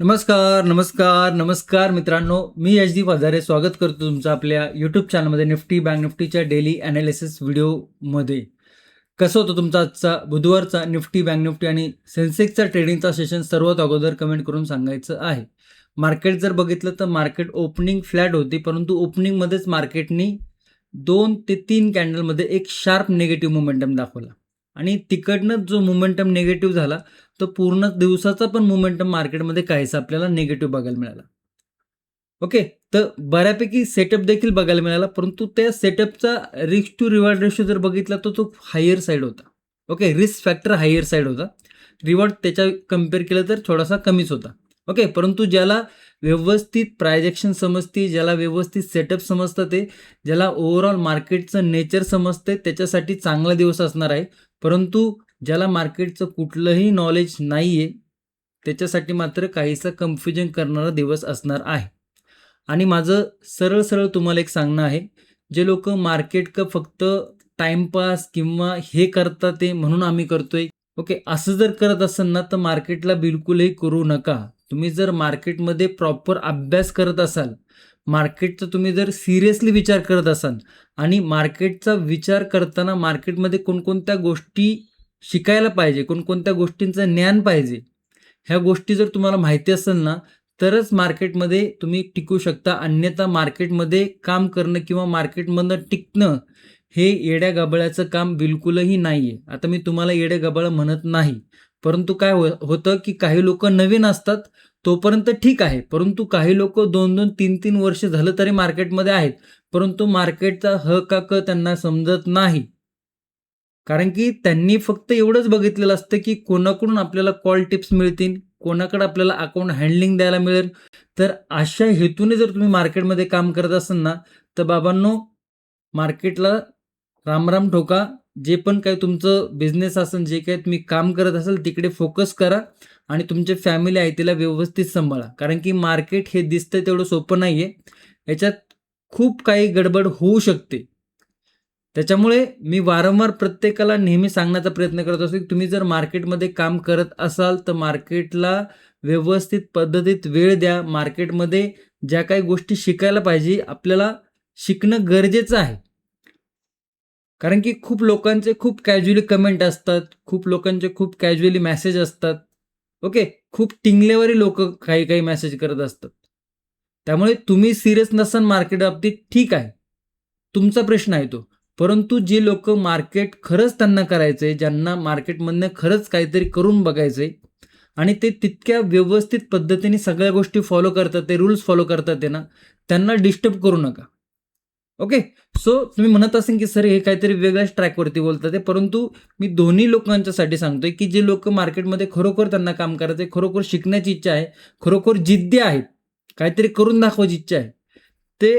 नमस्कार, नमस्कार, नमस्कार मित्रांनो. मी यशदीप हजारे स्वागत करतो तुमचं आपल्या यूट्यूब चॅनलमध्ये निफ्टी बँक निफ्टीच्या डेली ॲनालिसिस व्हिडिओमध्ये. कसं होतं तुमचा आजचा बुधवारचा निफ्टी बँक निफ्टी आणि सेन्सेक्सचा ट्रेडिंगचा सेशन सर्वात अगोदर कमेंट करून सांगायचं आहे. मार्केट जर बघितलं तर मार्केट ओपनिंग फ्लॅट होती, परंतु ओपनिंगमध्येच मार्केटनी 2 ते 3 कॅन्डलमध्ये एक शार्प निगेटिव्ह मोमेंटम दाखवला आणि तिकडनं जो मोमेंटम निगेटिव्ह झाला तो पूर्ण दिवसाचा पण मोमेंटम मार्केटमध्ये काहीसा आपल्याला निगेटिव्ह बघायला मिळाला. ओके, तर बऱ्यापैकी सेटअप देखील बघायला मिळाला, परंतु त्या सेटअपचा रिस्क टू रिवॉर्ड रेशो जर बघितला तर तो हायर साईड होता. Okay, risk factor higher side होता, रिवॉर्ड त्याच्या कम्पेअर केलं तर थोडासा कमीच होता. ओके, परंतु ज्याला व्यवस्थित प्रायजेक्शन समजते, ज्याला व्यवस्थित सेटअप समजतं, ते ज्याला ओव्हरऑल मार्केटचं नेचर समजते त्याच्यासाठी चांगला दिवस असणार आहे. परंतु ज्याला मार्केटचं कुठलंही नॉलेज नाही आहे त्याच्यासाठी मात्र काहीसा कन्फ्युजन करणारा दिवस असणार आहे. आणि माझं सरळ सरळ तुम्हाला एक सांगणं आहे, जे लोक मार्केट फक्त टाइमपास किंवा हे करतात ते म्हणून आम्ही करतोय, ओके, असं जर करत असाल ना तर मार्केटला बिलकुलही करू नका. तुम्ही जर मार्केटमध्ये प्रॉपर अभ्यास करत असाल, मार्केटचा तुम्ही जर सिरियसली विचार करत असाल आणि मार्केटचा विचार करताना मार्केटमध्ये कोणकोणत्या गोष्टी शिकायला पाहिजे, कोणकोणत्या गोष्टींचं ज्ञान पाहिजे, ह्या गोष्टी जर तुम्हाला माहिती असेल ना तरच मार्केटमध्ये तुम्ही टिकू शकता. अन्यथा मार्केटमध्ये काम करणं किंवा मार्केटमधनं टिकणं हे येड्या गबाळ्याचं काम बिलकुलही नाही आहे. आता मी तुम्हाला येड्या गबाळ म्हणत नाही, परंतु काय होतं की काही लोक नवीन असतात तोपर्यंत ठीक आहे, परंतु काही लोक 2-2, 3-3 वर्ष झालं तरी मार्केटमध्ये आहेत, परंतु मार्केटचा ह का क त्यांना समजत नाही. कारण की त्यांनी फक्त एवढंच बघितलेलं असतं की कोणाकडून आपल्याला कॉल टिप्स मिळतील, कोणाकडे आपल्याला अकाउंट हँडलिंग द्यायला मिळेल. तर अशा हेतूने जर तुम्ही मार्केटमध्ये काम करत असाल ना तर बाबांनो, मार्केटला रामराम ठोका. जे पण काही तुमचं बिझनेस असेल, जे काही तुम्ही काम करत असाल तिकडे फोकस करा आणि तुमची फॅमिली आहे तिला व्यवस्थित सांभाळा. कारण की मार्केट हे दिसतंय तेवढं सोपं नाही आहे, याच्यात खूप काही गडबड होऊ शकते. त्याच्यामुळे मी वारंवार प्रत्येकाला नेहमी सांगण्याचा प्रयत्न करत असतो की तुम्ही जर मार्केटमध्ये काम करत असाल तर मार्केटला व्यवस्थित पद्धतीत वेळ द्या. मार्केटमध्ये ज्या काही गोष्टी शिकायला पाहिजे आपल्याला शिकणं गरजेचं आहे. कारण की खूप लोकांचे खूप कॅज्युअली कमेंट असतात, खूप लोकांचे खूप कॅज्युअली मेसेज असतात. ओके, खूप टिंगलेवारी लोक काही काही मेसेज करत असतात. त्यामुळे तुम्ही सिरियस नसाल मार्केट बाबतीत ठीक आहे, तुमचा प्रश्न आहे तो. परंतु जे लोक मार्केट खरंच त्यांना करायचंय, ज्यांना मार्केटमधनं खरंच काहीतरी करून बघायचंय आणि ते तितक्या व्यवस्थित पद्धतीने सगळ्या गोष्टी फॉलो करतात, ते रूल्स फॉलो करतात ते ना, त्यांना डिस्टर्ब करू नका. ओके, सो तुम्ही म्हणत असेल की सर हे काहीतरी वेगळ्याच ट्रॅकवरती बोलतात आहे, परंतु मी दोन्ही लोकांच्यासाठी सांगतोय की जे लोक मार्केटमध्ये खरोखर त्यांना काम करायचं, खरोखर शिकण्याची इच्छा आहे, खरोखर जिद्दी आहेत, काहीतरी करून दाखवायची इच्छा आहे, ते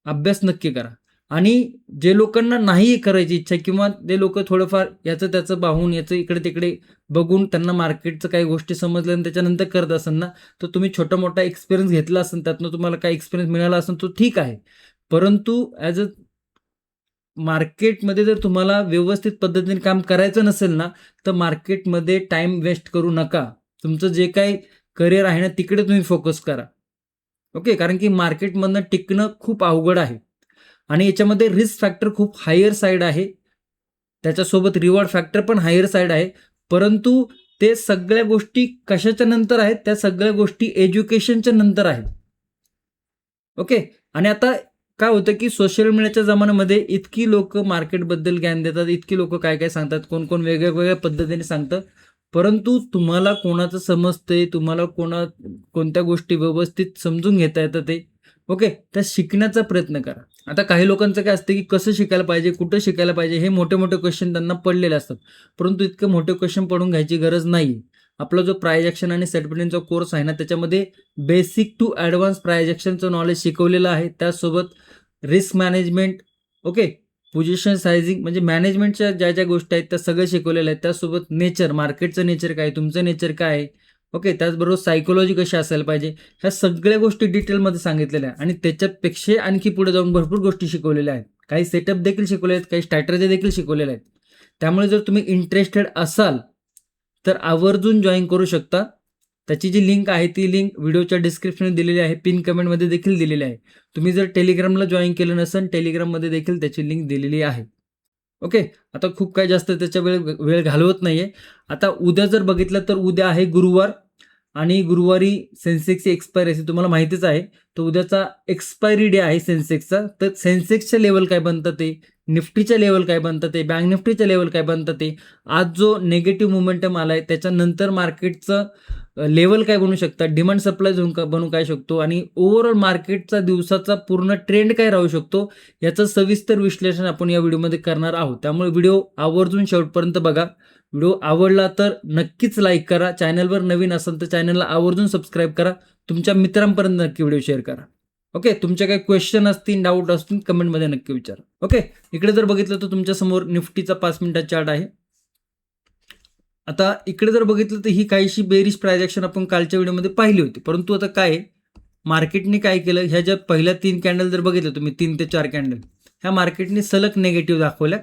अभ्यास नक्की करा. आणि जे लोकांना नाही करायची इच्छा किंवा ते लोक थोडंफार याचं त्याचं पाहून याचं इकडे तिकडे बघून त्यांना मार्केटचं काही गोष्टी समजल्या आणि त्याच्यानंतर करत असेल ना तर तुम्ही छोटा मोठा एक्सपिरियन्स घेतला असेल, त्यातनं तुम्हाला काही एक्सपिरियन्स मिळाला असेल तो ठीक आहे. परंतु ॲज अ मार्केटमध्ये जर तुम्हाला व्यवस्थित पद्धतीने काम करायचं नसेल ना तर मार्केटमध्ये टाइम वेस्ट करू नका. तुमचं जे काही करिअर आहे ना तिकडे तुम्ही फोकस करा. ओके, कारण की मार्केटमधनं टिकणं खूप अवघड आहे आणि याच्यामध्ये रिस्क फॅक्टर खूप हायर साईड आहे, त्याच्यासोबत रिवॉर्ड फॅक्टर पण हायर साईड आहे. परंतु ते सगळ्या गोष्टी कशाच्या नंतर आहेत, त्या सगळ्या गोष्टी एज्युकेशनच्या नंतर आहेत. ओके, आणि आता काय होतं की सोशल मीडियाच्या जमान्यामध्ये इतकी लोक मार्केटबद्दल ज्ञान देतात, इतकी लोक काय काय सांगतात, कोण कोण वेगळ्या पद्धतीने सांगतं, परंतु तुम्हाला कोणाचं समजतंय, तुम्हाला कोणत्या गोष्टी व्यवस्थित समजून घेता येतं ते, ओके, त्या शिकण्याचा प्रयत्न करा. आता काही लोकांचं काय असतं की कसं शिकायला पाहिजे, कुठं शिकायला पाहिजे, हे मोठे मोठे क्वेश्चन त्यांना पडलेले असतात, परंतु इतके मोठे क्वेश्चन पडून घ्यायची गरज नाही. आपला जो प्राइस ॲक्शन आणि सेटमेंटचा कोर्स आहे ना त्याच्यामध्ये बेसिक टू ॲडव्हान्स प्राइस ॲक्शनचं नॉलेज शिकवलेलं आहे, त्यासोबत risk management, okay, position sizing म्हणजे मॅनेजमेंटच्या ज्या ज्या गोष्टी आहेत त्या सगळं शिकवलेल्या आहेत, त्यासोबत नेचर, मार्केटचं नेचर काय, तुमचं नेचर काय आहे, ओके, त्याचबरोबर सायकोलॉजी कशी असायला पाहिजे, ह्या सगळ्या गोष्टी डिटेलमध्ये सांगितलेल्या आहेत आणि त्याच्यापेक्षा आणखी पुढे जाऊन भरपूर गोष्टी शिकवलेल्या आहेत. काही सेटअप देखील शिकवले आहेत, काही स्ट्रॅटेजी देखील शिकवलेल्या आहेत. त्यामुळे जर तुम्ही इंटरेस्टेड असाल तर आवर्जून जॉईन करू शकता. त्याची जी लिंक आहे ती लिंक व्हिडिओच्या डिस्क्रिप्शनमध्ये दिलेली आहे, पिन कमेंटमध्ये देखील दिलेली आहे. तुम्ही जर टेलिग्रामला जॉईन केलं नसेल, टेलिग्राममध्ये देखील त्याची लिंक दिलेली आहे. ओके. आता खूप काही जास्त त्याच्या वेळ घालवत नाहीये. आता उद्या जर बघितलं तर उद्या आहे गुरुवार आणि गुरुवारी सेन्सेक्सची एक्सपायरी असते, तुम्हाला माहितीच आहे. तर उद्याचा एक्सपायरी डे आहे सेन्सेक्सचा. तर सेन्सेक्सचे लेवल काय बनतात ते, निफ्टीचे लेवल काय बनतात ते, बँक निफ्टीचे लेवल काय बनतात ते, आज जो निगेटिव्ह मोमेंटम आलाय त्याच्यानंतर मार्केटचं लेवल काय बनू शकतात, डिमांड सप्लाय झोन बनू काय शकतो आणि ओव्हरऑल मार्केटचा दिवसाचा पूर्ण ट्रेंड काय राहू शकतो, याचं सविस्तर विश्लेषण आपण या व्हिडिओमध्ये करणार आहोत. त्यामुळे व्हिडिओ आवर्जून शेवटपर्यंत बघा. व्हिडिओ आवडला तर नक्कीच लाईक करा. चॅनलवर नवीन असाल तर चॅनलला आवर्जून सबस्क्राईब करा. तुमच्या मित्रांपर्यंत नक्की व्हिडिओ शेअर करा. ओके. तुमचे काही क्वेश्चन असतील, डाऊट असतील कमेंटमध्ये नक्की विचारा. ओके. इकडे जर बघितलं तर तुमच्या समोर निफ्टीचा 5 मिनिटाचा चार्ट आहे. आता इकडे जर बघितलं तर ही काहीशी बेरिश प्राइस ॲक्शन आपण कालच्या व्हिडिओमध्ये पाहिली होती. परंतु आता काय आहे, मार्केटने काय केलं, ह्या ज्या पहिल्या 3 कॅन्डल जर बघितलं तुम्ही 3 ते 4 कॅन्डल, ह्या मार्केटने सलग निगेटिव्ह दाखवल्या.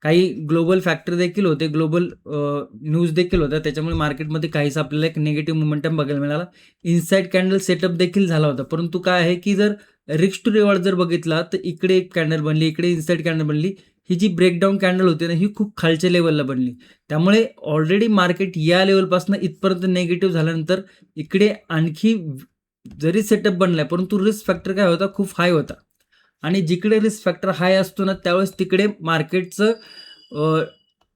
काही ग्लोबल फॅक्टर देखील होते, ग्लोबल न्यूज देखील होत्या. त्याच्यामुळे मार्केटमध्ये काहीसा आपल्याला एक निगेटिव्ह मोमेंटम बघायला मिळाला. इनसाइड कॅन्डल सेटअप देखील झाला होता. परंतु काय आहे की जर रिस्क टू रिवॉर्ड जर बघितला तर इकडे एक कॅन्डल बनली, इकडे इनसाइड कॅन्डल बनली. ही जी ब्रेकडाऊन कॅन्डल होती ना, ही खूप खालच्या लेवलला बनली. त्यामुळे ऑलरेडी मार्केट या लेवलपासून इथपर्यंत निगेटिव्ह झाल्यानंतर इकडे आणखी जरी सेटअप बनलाय, परंतु रिस्क फॅक्टर काय होता, खूप हाय होता. आणि जिकडे रिस्क फॅक्टर हाय असतो ना, त्यावेळेस तिकडे मार्केटचं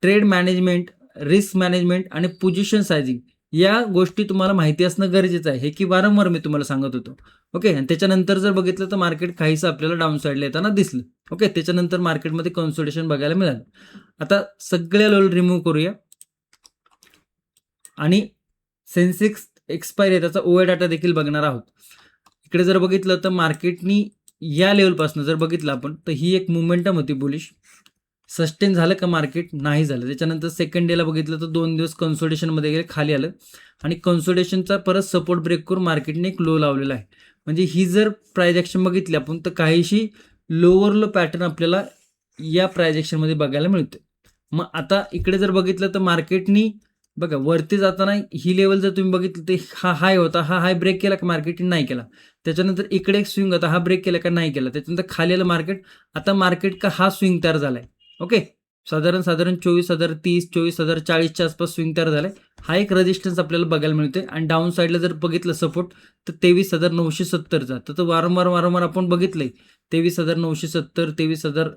ट्रेड मॅनेजमेंट, रिस्क मॅनेजमेंट आणि पोझिशन सायझिंग या गोष्टी तुम्हाला माहिती असणं गरजेचं आहे. हे की वारंवार मी तुम्हाला सांगत होतो. ओके. आणि त्याच्यानंतर जर बघितलं तर मार्केट काहीसं आपल्याला डाऊन साईडला येताना दिसलं. ओके. त्याच्यानंतर मार्केटमध्ये कन्सोलिडेशन बघायला मिळालं. आता सगळ्या लेवल रिमूव्ह करूया आणि सेन्सेक्स एक्सपायरी आहे त्याचा ओए डाटा देखील बघणार आहोत. इकडे जर बघितलं तर मार्केटनी या लेवलपासून जर बघितलं आपण तर ही एक मोमेंटम होती बुलिश. सस्टेन झालं का मार्केट, नाही झालं. त्याच्यानंतर सेकंड डेला बघितलं तर 2 दिवस कन्सोलिडेशनमध्ये गेले, खाली आलं आणि कन्सोलिडेशनचा परत सपोर्ट ब्रेक करून मार्केटने एक लो लावलेला आहे. म्हणजे ही जर प्राइस ॲक्शन बघितली आपण तर काहीशी लोअर लो पॅटर्न आपल्याला या प्राइस ॲक्शनमध्ये बघायला मिळते. मग आता इकडे जर बघितलं तर मार्केटनी बघा वरती जाताना ही लेवल जर तुम्ही बघितलं तर हा हाय होता, हा हाय ब्रेक केला का मार्केटने, नाही केला. त्याच्यानंतर इकडे एक स्विंग होता, हा ब्रेक केला का, नाही केला. त्याच्यानंतर खाली आलं मार्केट. आता मार्केट का हा स्विंग तयार झालाय. ओके. साधारण 24,030, 24,040च्या आसपास स्विंग तयार झालाय. हा एक रेजिस्टन्स आपल्याला बघायला मिळतोय आणि डाऊन साईडला जर बघितलं सपोर्ट तर 23,970चा. तर वारंवार आपण बघितलंय 23,970, 23,000.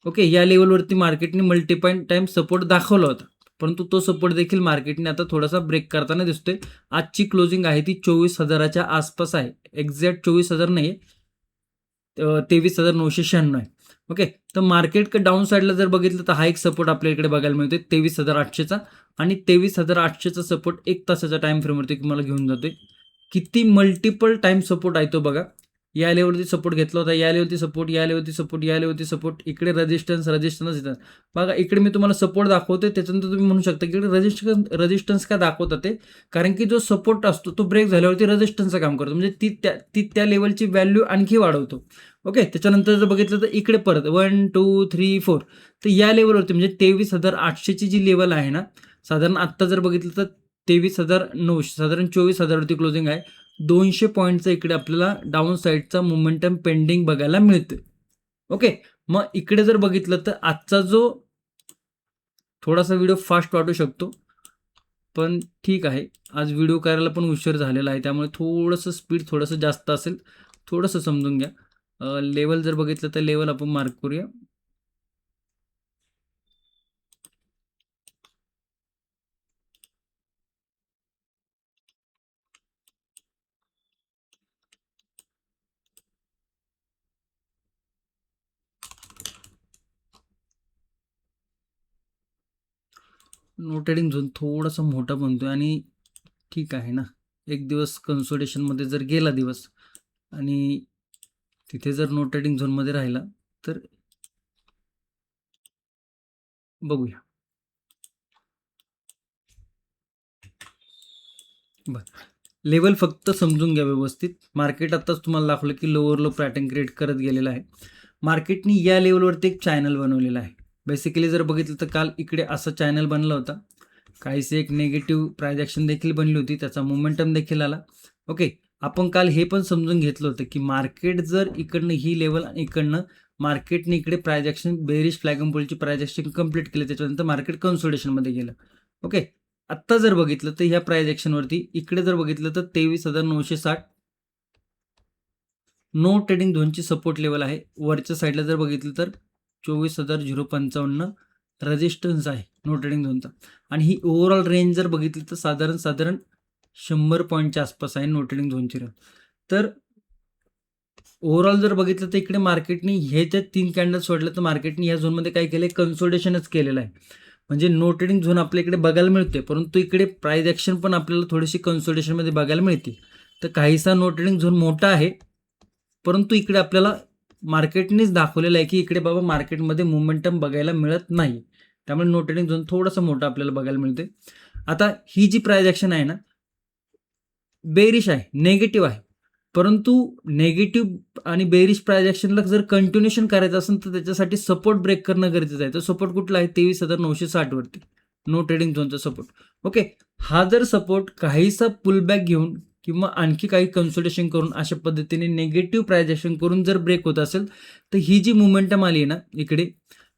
ओके. या लेवलवरती मार्केटने मल्टिपल टाइम सपोर्ट दाखवला होता, परंतु तो सपोर्ट देखील मार्केटने आता थोडासा ब्रेक करताना दिसतोय. आजची क्लोजिंग आहे ती 24,000च्या आसपास आहे. एक्झॅक्ट 24,000 नाही, 23,996 आहे. ओके. तर मार्केट डाऊन साईडला जर बघितलं तर हा एक सपोर्ट आपल्या इकडे बघायला मिळतोय 23,800चा आणि 23,800चा सपोर्ट 1 तासाच्या टाइम फ्रेमवरती तुम्हाला घेऊन जातोय. किती मल्टिपल टाइम सपोर्ट आहे तो बघा. या लेवलवरती सपोर्ट घेतला होता, या लेवलवरती सपोर्ट, या लेवलवरती सपोर्ट, या लेवलवरती सपोर्ट, इकडे रेजिस्टन्स येतात. बघा इकडे मी तुम्हाला सपोर्ट दाखवतोय, त्याच्यानंतर तुम्ही म्हणू शकता की इकडे रेजिस्टन्स का दाखवतात ते, कारण की जो सपोर्ट असतो तो ब्रेक झाल्यावरती रेजिस्टन्सचं काम करतो, म्हणजे ती त्या लेवलची व्हॅल्यू आणखी वाढवतो. ओके. त्याच्यानंतर जर बघितलं तर इकडे परत 1, 2, 3, 4 तर या लेवलवरती म्हणजे 23,800ची जी लेवल आहे ना, साधारण आत्ता जर बघितलं तर 23,900, साधारण 24,000वरती क्लोजिंग आहे. 200 पॉईंटचा इकडे आपल्याला डाऊन साईडचा मोमेंटम पेंडिंग बघायला मिळतोय. ओके. मग इकडे जर बघितलं तर आजचा जो थोडासा व्हिडिओ फास्ट वाटू शकतो, पण ठीक आहे. आज व्हिडिओ करायला पण उशीर झालेला आहे, त्यामुळे थोडंसं स्पीड थोडंसं जास्त असेल, थोडंसं समजून घ्या. लेवल जर बघितलं तर लेवल आपण मार्क करूया. नो ट्रेडिंग झोन थोडासा मोठा बनतोय आणि ठीक आहे ना. एक दिवस कन्सोलिडेशनमध्ये जर गेला दिवस आणि तिथे जर नो ट्रेडिंग झोनमध्ये राहिला तर बघूया. बरं. लेवल फक्त समजून घ्या व्यवस्थित. मार्केट आत्ताच तुम्हाला दाखवलं की लोअर लो पॅटर्न क्रिएट करत गेलेला आहे. मार्केटनी या लेवलवरती एक चॅनल बनवलेला आहे. बेसिकली जर बघितलं तर काल इकडे असा चॅनल बनला होता. काहीसे एक निगेटिव्ह प्राइस ॲक्शन देखील बनली होती, त्याचा मोमेंटम देखील आला. ओके, आपण काल हे पण समजून घेतलं होतं की मार्केट जर इकडनं ही लेवल आणि इकडनं मार्केटने इकडे price action bearish flag and बुलची प्राइस ॲक्शन कंप्लीट केलं, त्याच्यानंतर मार्केट कन्सोलिडेशनमध्ये गेलं. ओके, आत्ता जर बघितलं तर ह्या प्राइस ॲक्शनवरती इकडे जर बघितलं तर 23,960 नो ट्रेडिंग झोनची सपोर्ट लेवल आहे. वरच्या साईडला जर बघितलं तर 24,055 रेजिस्टन्स आहे नो ट्रेडिंग झोनचा. आणि ही ओव्हरऑल रेंज जर बघितली तर साधारण 100 पॉईंटच्या आसपास आहे नो ट्रेडिंग झोनची रेंज. तर ओव्हरऑल जर बघितलं तर इकडे मार्केटनी हे जे 3 कॅन्डल सोडलं तर मार्केटनी या झोनमध्ये काय केलं, कन्सोलिडेशनच केलेलं आहे. म्हणजे नो ट्रेडिंग झोन आपल्या इकडे बघायला मिळते, परंतु इकडे प्राइस ॲक्शन पण आपल्याला थोडीशी कन्सोलिडेशनमध्ये बघायला मिळते. तर काहीसा नो ट्रेडिंग झोन मोठा आहे, परंतु इकडे आपल्याला मार्केटनेच दाखवलेलं आहे की इकडे बाबा मार्केटमध्ये मोमेंटम बघायला मिळत नाही. त्यामुळे नो ट्रेडिंग झोन थोडासा मोठा आपल्याला बघायला मिळते. आता ही जी प्राइस ॲक्शन आहे ना, बेरिश आहे, नेगेटिव्ह आहे. परंतु नेगेटिव्ह आणि बेरिश प्राइस ॲक्शनला जर कंटिन्युएशन करायचं असेल तर त्याच्यासाठी सपोर्ट ब्रेक करणं गरजेचं आहे. तर सपोर्ट कुठला आहे, 23,960 वरती नो ट्रेडिंग झोनचा सपोर्ट. ओके, हा जर सपोर्ट काहीसा पुलबॅक घेऊन किंवा आणखी काही कन्सोलिडेशन करून अशा पद्धतीने नेगेटिव्ह प्राइस ॲक्शन करून जर ब्रेक होत असेल तर ही जी मोमेंटम आली आहे ना इकडे,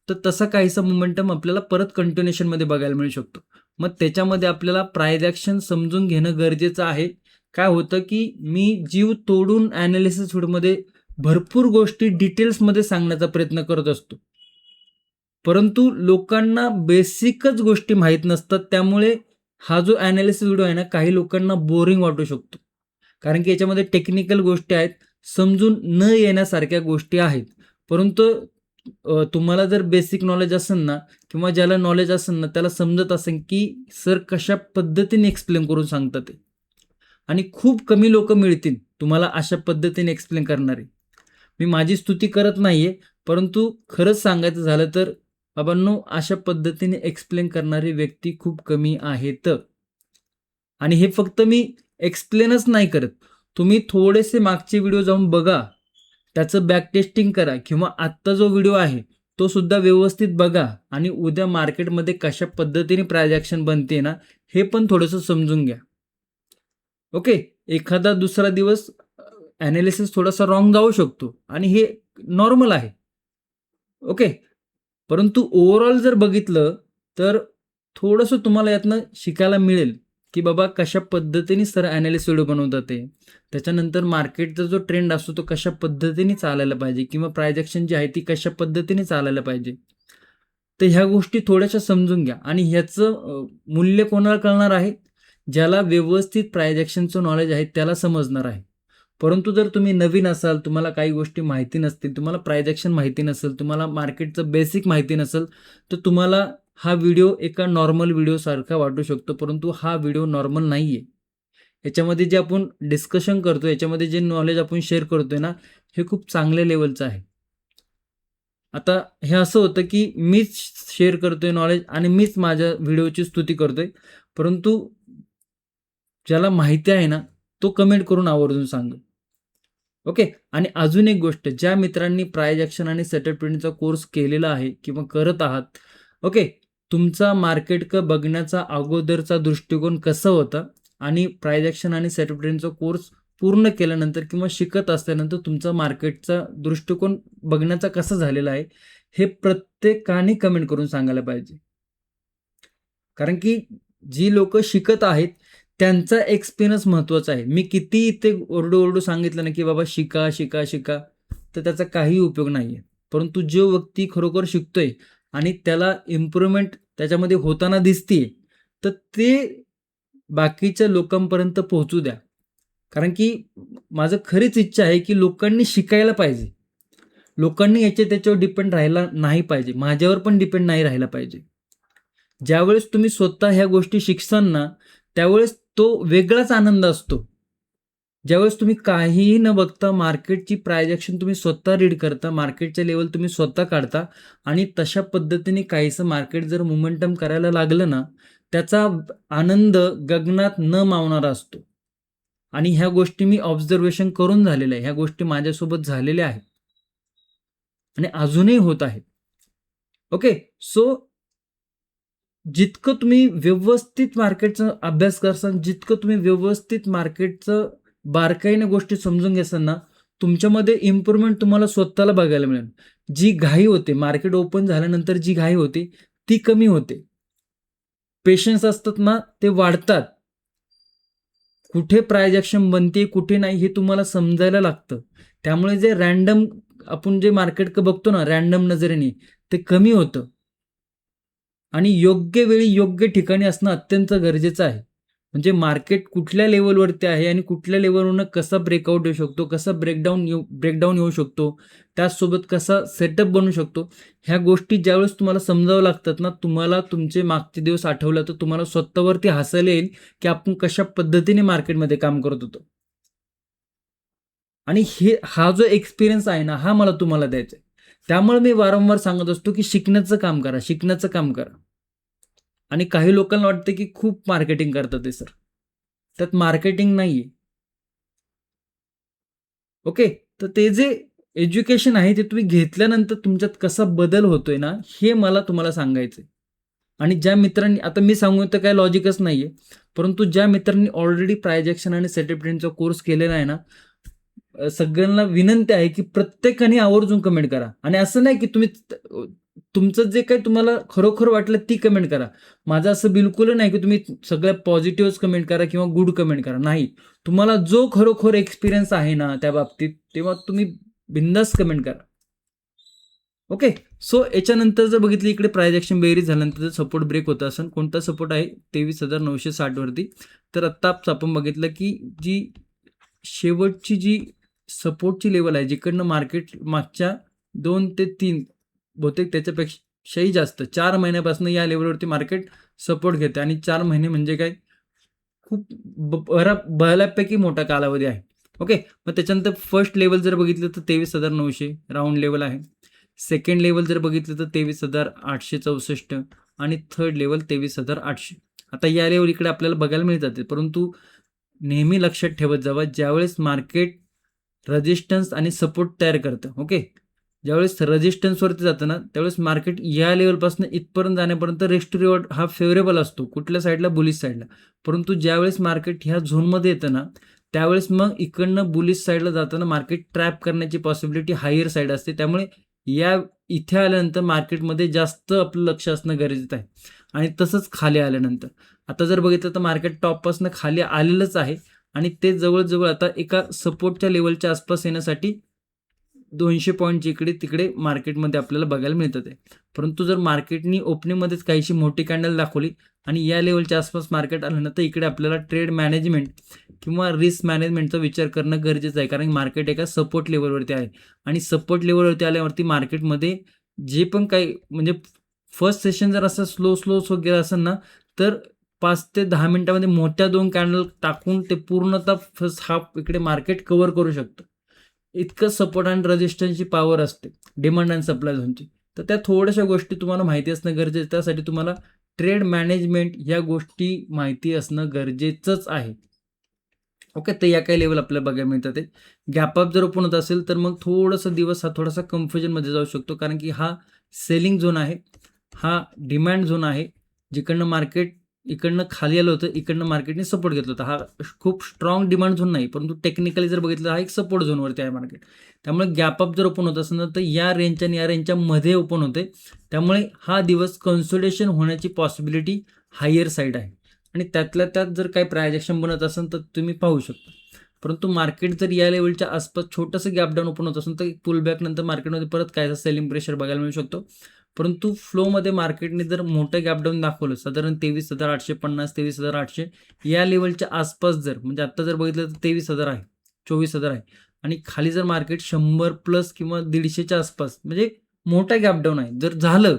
तर तसा काहीसा मोमेंटम आपल्याला परत कंटिन्युएशनमध्ये बघायला मिळू शकतो. मग त्याच्यामध्ये आपल्याला प्राइस ॲक्शन समजून घेणं गरजेचं आहे. काय होतं की मी जीव तोडून ॲनालिसिस व्हिडिओमध्ये भरपूर गोष्टी डिटेल्समध्ये सांगण्याचा प्रयत्न करत असतो, परंतु लोकांना बेसिकच गोष्टी माहीत नसतात. त्यामुळे हा जो ॲनालिसिस व्हिडिओ आहे ना, काही लोकांना बोरिंग वाटू शकतो, कारण की याच्यामध्ये टेक्निकल गोष्टी आहेत, समजून न येण्यासारख्या गोष्टी आहेत. परंतु तुम्हाला जर बेसिक नॉलेज असेल ना किंवा ज्याला नॉलेज असेल ना त्याला समजत असेल की सर कशा पद्धतीने एक्सप्लेन करून सांगतात ते, आणि खूप कमी लोक मिळतील तुम्हाला अशा पद्धतीने एक्सप्लेन करणारे. मी माझी स्तुती करत नाहीये, परंतु खरंच सांगायचं झालं तर बाबांनो, अशा पद्धतीने एक्सप्लेन करणारी व्यक्ती खूप कमी आहेत. आणि हे फक्त मी एक्सप्लेनच नाही करत, तुम्ही थोडेसे मागचे व्हिडिओ जाऊन बघा, त्याचं बॅक टेस्टिंग करा, किंवा आत्ता जो व्हिडिओ आहे तो सुद्धा व्यवस्थित बघा, आणि उद्या मार्केटमध्ये कशा पद्धतीने प्राइस ॲक्शन बनते ना हे पण थोडंसं समजून घ्या. ओके, एखादा दुसरा दिवस ॲनालिसिस थोडासा रॉंग जाऊ शकतो आणि हे नॉर्मल आहे. ओके, परंतु ओव्हरऑल जर बघितलं तर थोडंसं तुम्हाला यातनं शिकायला मिळेल की बाबा कशा पद्धतीने सर ॲनालिसिस व्हिडिओ बनवतात ते. त्याच्यानंतर मार्केटचा जो ट्रेंड असतो तो कशा पद्धतीने चालायला पाहिजे, किंवा प्राइस ॲक्शन जी आहे ती कशा पद्धतीने चालायला पाहिजे. तर ह्या गोष्टी थोड्याशा समजून घ्या, आणि ह्याचं मूल्य कोणाला कळणार आहे, ज्याला व्यवस्थित प्राइस ॲक्शनचं नॉलेज आहे त्याला समजणार आहे. परंतु जर तुम्ही नवीन असाल, तुम्हाला काही गोष्टी माहिती नसतील, तुम्हाला प्राइस ॲक्शन माहिती नसेल, तुम्हाला मार्केटचं बेसिक माहिती नसेल, तर तुम्हाला हा व्हिडिओ एका नॉर्मल व्हिडिओसारखा वाटू शकतो, परंतु हा व्हिडिओ नॉर्मल नाही आहे. याच्यामध्ये जे आपण डिस्कशन करतो, याच्यामध्ये जे नॉलेज आपण शेअर करतोय ना, हे खूप चांगल्या लेवलचं आहे. आता हे असं होतं की मीच शेअर करतोय नॉलेज आणि मीच माझ्या व्हिडिओची स्तुती करतोय, परंतु ज्याला माहिती आहे ना तो कमेंट करून आवर्जून सांगा. ओके, आणि अजून एक गोष्ट, ज्या मित्रांनी प्राइस ॲक्शन आणि सेटअप ट्रेडिंगचा कोर्स केलेला आहे किंवा करत आहात, ओके, तुमचा मार्केट बघण्याचा अगोदरचा दृष्टिकोन कसा होता, आणि प्राइस ॲक्शन आणि सेटअप ट्रेडिंगचा कोर्स पूर्ण केल्यानंतर किंवा शिकत असल्यानंतर तुमचा मार्केटचा दृष्टिकोन बघण्याचा कसा झालेला आहे, हे प्रत्येकाने कमेंट करून सांगायला पाहिजे. कारण की जी लोक शिकत आहेत त्यांचा एक्सपिरियन्स महत्त्वाचा आहे. मी किती इथे ओरडू सांगितलं ना की बाबा शिका शिका शिका, तर त्याचा काही उपयोग नाही आहे. परंतु जो व्यक्ती खरोखर शिकतोय आणि त्याला इम्प्रूव्हमेंट त्याच्यामध्ये होताना दिसते, तर ते बाकीच्या लोकांपर्यंत पोहोचू द्या. कारण की माझं खरीच इच्छा आहे की लोकांनी शिकायला पाहिजे, लोकांनी त्याच्यावर डिपेंड राहायला नाही पाहिजे, माझ्यावर पण डिपेंड नाही राहायला पाहिजे. ज्यावेळेस तुम्ही स्वतः ह्या गोष्टी शिकसान ना, त्यावेळेस तो वेगळाच आनंद असतो. ज्यावेळेस तुम्ही काहीही न बघता मार्केटची प्राइस ॲक्शन तुम्ही स्वतः रीड करता, मार्केटच्या लेवल तुम्ही स्वतः काढता, आणि तशा पद्धतीने काहीसं मार्केट जर मोमेंटम करायला लागलं ना, त्याचा आनंद गगनात न मावणारा असतो. आणि ह्या गोष्टी मी ऑब्झर्वेशन करून झालेल्या आहे, ह्या गोष्टी माझ्यासोबत झालेल्या आहेत आणि अजूनही होत आहेत. ओके, सो जितकं तुम्ही व्यवस्थित मार्केटचा अभ्यास करसाल, जितकं तुम्ही व्यवस्थित मार्केटचं बारकाईने गोष्टी समजून घेसाल ना, तुमच्यामध्ये इम्प्रूव्हमेंट तुम्हाला स्वतःला बघायला मिळेल. जी घाई होते, मार्केट ओपन झाल्यानंतर जी घाई होते, ती कमी होते. पेशन्स असतात ना, ते वाढतात. कुठे प्राइस ॲक्शन बनते, कुठे नाही हे तुम्हाला समजायला लागतं. त्यामुळे जे रँडम आपण जे मार्केट बघतो ना, रँडम नजरेने, ते कमी होतं. आणि योग्य वेळी योग्य ठिकाणी असणं अत्यंत गरजेचं आहे. म्हणजे मार्केट कुठल्या लेव्हलवरती आहे आणि कुठल्या लेव्हलवरनं कसा ब्रेकआउट येऊ शकतो, कसा ब्रेकडाऊन येऊ शकतो, त्याचसोबत कसा सेटअप बनू शकतो, ह्या गोष्टी ज्यावेळेस तुम्हाला समजाव्या लागतात ना, तुम्हाला तुमचे मागचे दिवस आठवलं तर तुम्हाला स्वतःवरती हसायला येईल, की आपण कशा पद्धतीने मार्केटमध्ये काम करत होतो. आणि हा जो एक्सपिरियन्स आहे ना, हा मला तुम्हाला द्यायचा आहे. त्यामुळे मी वारंवार सांगत असतो, की शिकण्याचं काम करा, शिकण्याचं काम करा. आणि काही लोकांना वाटतं की खूप मार्केटिंग करतात ते सर. त्यात मार्केटिंग नाहीये. ओके. तर ते जे एज्युकेशन आहे ते तुम्ही घेतल्यानंतर तुमच्यात कसा बदल होतोय ना, हे मला तुम्हाला सांगायचंय. आणि ज्या मित्रांनी आता मी सांगू तर काही लॉजिकच नाहीये. परंतु ज्या मित्रांनी ऑलरेडी प्रायजेक्शन आणि सेटअप ट्रेंडचा कोर्स केलेला आहे ना, सगळ्यांना विनंती आहे की प्रत्येकाने आवर्जून कमेंट करा. आणि असं नाही की तुम्ही तुमचं जे काही तुम्हाला खरोखर वाटलं ती कमेंट करा. माझं असं बिलकुल नाही की तुम्ही सगळ्या पॉझिटिव्हच कमेंट करा किंवा गुड कमेंट करा. नाही. तुम्हाला जो खरोखर एक्सपिरियन्स आहे ना त्या बाबतीत, तेव्हा तुम्ही बिनधास्त कमेंट करा. ओके. सो याच्यानंतर जर बघितलं इकडे प्राइस ॲक्शन बेरीज झाल्यानंतर सपोर्ट ब्रेक होत असेल. कोणता सपोर्ट आहे? 23,960 वरती. तर आत्ताच आपण बघितलं की जी शेवटची जी सपोर्टची लेवल आहे, जिकडनं मार्केट मागच्या 2 ते 3 बहुतेक त्याच्यापेक्षाही जास्त 4 महिन्यापासून या लेवलवरती मार्केट सपोर्ट घेते आणि 4 महिने म्हणजे काय खूप बऱ्यापैकी मोठा कालावधी आहे. ओके. मग त्याच्यानंतर फर्स्ट लेवल जर बघितलं तर 23,900 राउंड लेवल आहे. सेकंड लेवल जर बघितलं तर 23,864 आणि थर्ड लेवल 23,800. आता या लेवल इकडे आपल्याला बघायला मिळतात. परंतु नेहमी लक्षात ठेवत जावा, ज्यावेळेस मार्केट रेझिस्टन्स आणि सपोर्ट तयार करतं. ओके. ज्यावेळेस रेझिस्टन्सवरती जातं ना, त्यावेळेस मार्केट या लेवलपासून इथपर्यंत जाण्यापर्यंत रिस्क टू रिवॉर्ड हा फेवरेबल असतो. कुठल्या साईडला? बुलिश साईडला. परंतु ज्यावेळेस मार्केट ह्या झोनमध्ये येतं ना, त्यावेळेस मग इकडनं बुलिश साईडला जाताना मार्केट ट्रॅप करण्याची पॉसिबिलिटी हायर साईड असते. त्यामुळे या इथे आल्यानंतर मार्केटमध्ये जास्त आपलं लक्ष असणं गरजेचं आहे. आणि तसंच खाली आल्यानंतर. आता जर बघितलं तर मार्केट टॉपपासून खाली आलेलंच आहे आणि ते जवळ आता एका सपोर्टच्या लेवलच्या आसपास येण्यासाठी 200 पॉईंटची इकडे तिकडे मार्केटमध्ये आपल्याला बघायला मिळतं आहे. परंतु जर मार्केटनी ओपनिंगमध्येच काहीशी मोठी कॅन्डल दाखवली आणि या लेवलच्या आसपास मार्केट आलं ना, तर इकडे आपल्याला ट्रेड मॅनेजमेंट किंवा रिस्क मॅनेजमेंटचा विचार करणं गरजेचं आहे. कारण मार्केट एका सपोर्ट लेवलवरती आहे आणि सपोर्ट लेवलवरती आल्यावरती मार्केटमध्ये जे पण काही म्हणजे फर्स्ट सेशन जर असं स्लो वगैरे असेल ना, तर 5 ते 10 मिनिटामध्ये मोठ्या 2 कॅन्डल टाकून ते पूर्णतः फर्स्ट हाफ इकडे मार्केट कव्हर करू शकतं. इतकं सपोर्ट आणि रेझिस्टन्सची पॉवर असते डिमांड अँड सप्लाय झोनची. तर त्या थोड्याशा गोष्टी तुम्हाला माहिती असणं गरजेचं आहे. त्यासाठी तुम्हाला ट्रेड मॅनेजमेंट या गोष्टी माहिती असणं गरजेचंच आहे. ओके. तर या काही लेवल आपल्याला बघायला मिळतात आहे. गॅप अप जर ओपन होत असेल तर मग थोडासा दिवस हा थोडासा कन्फ्युजनमध्ये जाऊ शकतो. कारण की हा सेलिंग झोन आहे. हा डिमांड झोन आहे. जिकडनं मार्केट इकडनं खाली आलं होतं, इकडनं मार्केटने सपोर्ट घेतला होता. हा खूप स्ट्रॉंग डिमांड झोन नाही, परंतु टेक्निकली जर बघितलं हा एक सपोर्ट झोनवरती आहे मार्केट. त्यामुळे गॅप अप जर ओपन होत असेल ना, तर या रेंजच्या आणि या रेंजच्या मध्ये ओपन होते. त्यामुळे हा दिवस कन्सोलिडेशन होण्याची पॉसिबिलिटी हायर साईड आहे. आणि त्यातल्या त्यात जर काही प्रायजेक्शन बनत असेल तर तुम्ही पाहू शकता. परंतु मार्केट जर या लेवलच्या आसपास छोटंसं गॅप डाऊन ओपन होत असेल तर पुल बॅक नंतर मार्केटमध्ये परत काय सेलिंग प्रेशर बघायला मिळू शकतो. परंतु फ्लोमध्ये मार्केटने जर मोठं गॅप डाऊन दाखवलं साधारण 23,850 23,800 या लेवलच्या आसपास जर म्हणजे आत्ता जर बघितलं तर 23,000 आहे, 24,000 आहे आणि खाली जर मार्केट 100 प्लस किंवा 150च्या आसपास म्हणजे मोठा गॅप डाऊन आहे जर झालं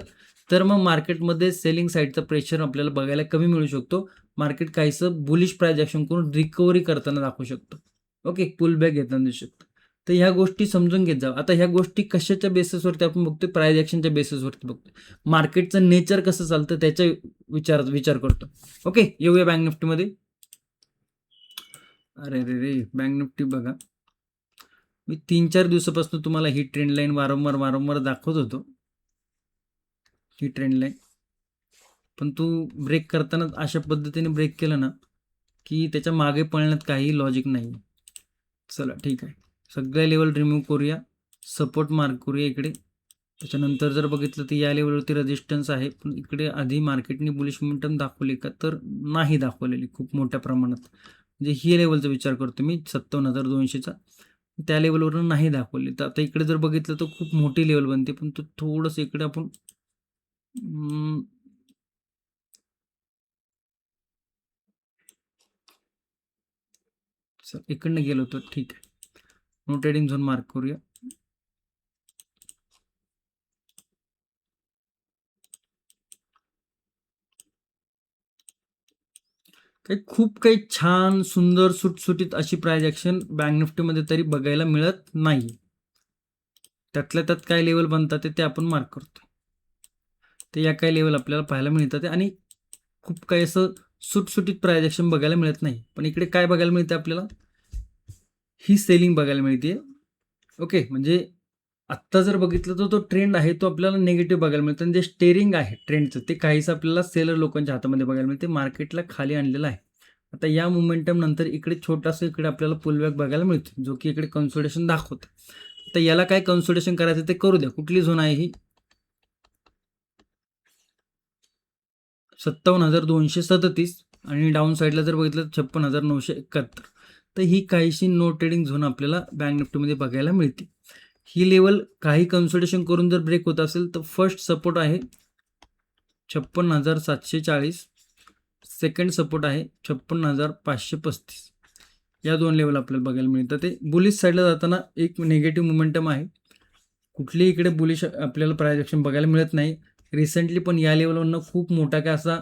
तर मग मार्केटमध्ये सेलिंग साईडचं प्रेशर आपल्याला बघायला कमी मिळू शकतो. मार्केट काहीसं बुलिश प्राइस ॲक्शन करून रिकव्हरी करताना दाखवू शकतो. ओके. पुल बॅक घेताना दिसू शकतो. तर ह्या गोष्टी समजून घेत जावा. आता ह्या गोष्टी कशाच्या बेसिसवरती आपण बघतोय? प्राइस ॲक्शनच्या बेसिसवरती बघतोय. मार्केटचं नेचर कसं चालतं त्याच्या विचार करतो. ओके. येऊया बँक निफ्टीमध्ये. अरे बँक निफ्टी बघा. मी 3-4 दिवसापासून तुम्हाला ही ट्रेंड लाईन वारंवार दाखवत होतो. ही ट्रेंड लाईन पण तू ब्रेक करताना अशा पद्धतीने ब्रेक केलं ना की त्याच्या मागे पळण्यात काही लॉजिक नाही. चला ठीक आहे, सगळ्या लेवल रिमूव्ह करूया, सपोर्ट मार्क करूया इकडे. त्याच्यानंतर जर बघितलं तर या लेवलवरती रेजिस्टन्स आहे, पण इकडे आधी मार्केटने बुलिश मोमेंटम दाखवली का, तर नाही दाखवलेली खूप मोठ्या प्रमाणात. म्हणजे ही लेवलचा विचार करतो मी 57,200चा, त्या लेवलवरून नाही दाखवली. तर आता इकडे जर बघितलं तर खूप मोठी लेवल बनते, पण तो थोडंसं इकडे आपण इकडनं गेलो तर ठीक आहे. नो ट्रेडिंग झोन मार्क करूया. काही छान सुंदर सुटसुटीत अशी प्राइस ॲक्शन बँक निफ्टीमध्ये तरी बघायला मिळत नाही. त्यातल्या त्यात काय लेवल बनतात ते आपण मार्क करतो. तर या काही लेवल आपल्याला पाहायला मिळतात आणि खूप काही असं सुटसुटीत प्राइस ॲक्शन बघायला मिळत नाही. पण इकडे काय बघायला मिळते आपल्याला, ही सेलिंग बघायला मिळते. ओके, म्हणजे आत्ता जर बघितलं तर तो ट्रेंड आहे तो आपल्याला निगेटिव्ह बघायला मिळतो, आणि जे स्टेरिंग आहे ट्रेंडचं ते काहीसं आपल्याला सेलर लोकांच्या हातामध्ये बघायला मिळते, मार्केटला खाली आणलेलं आहे. आता या मोमेंटम नंतर इकडे छोटासा इकडे आपल्याला पुलबॅक बघायला मिळतो, जो की इकडे कन्सोलिडेशन दाखवतो. तर याला काय कन्सोलिडेशन करायचं ते करू द्या. कुठली झोन आहे ही, 57,237, आणि डाऊन साईडला जर बघितलं तर 56,971. तर ही काहीशी नो ट्रेडिंग झोन आपल्याला बँक निफ्टीमध्ये बघायला मिळते. ही लेवल काही कन्सोलिडेशन करून जर ब्रेक होत असेल तर फर्स्ट सपोर्ट आहे 56,740, सेकंड सपोर्ट आहे 56,535. या दोन लेवल आपल्याला बघायला मिळतात. ते बुलिश साईडला जाताना एक निगेटिव्ह मोमेंटम आहे, कुठलीही इकडे बुलिश आपल्याला प्राइस ॲक्शन बघायला मिळत नाही. रिसेंटली पण या लेवलवरनं खूप मोठा काय असा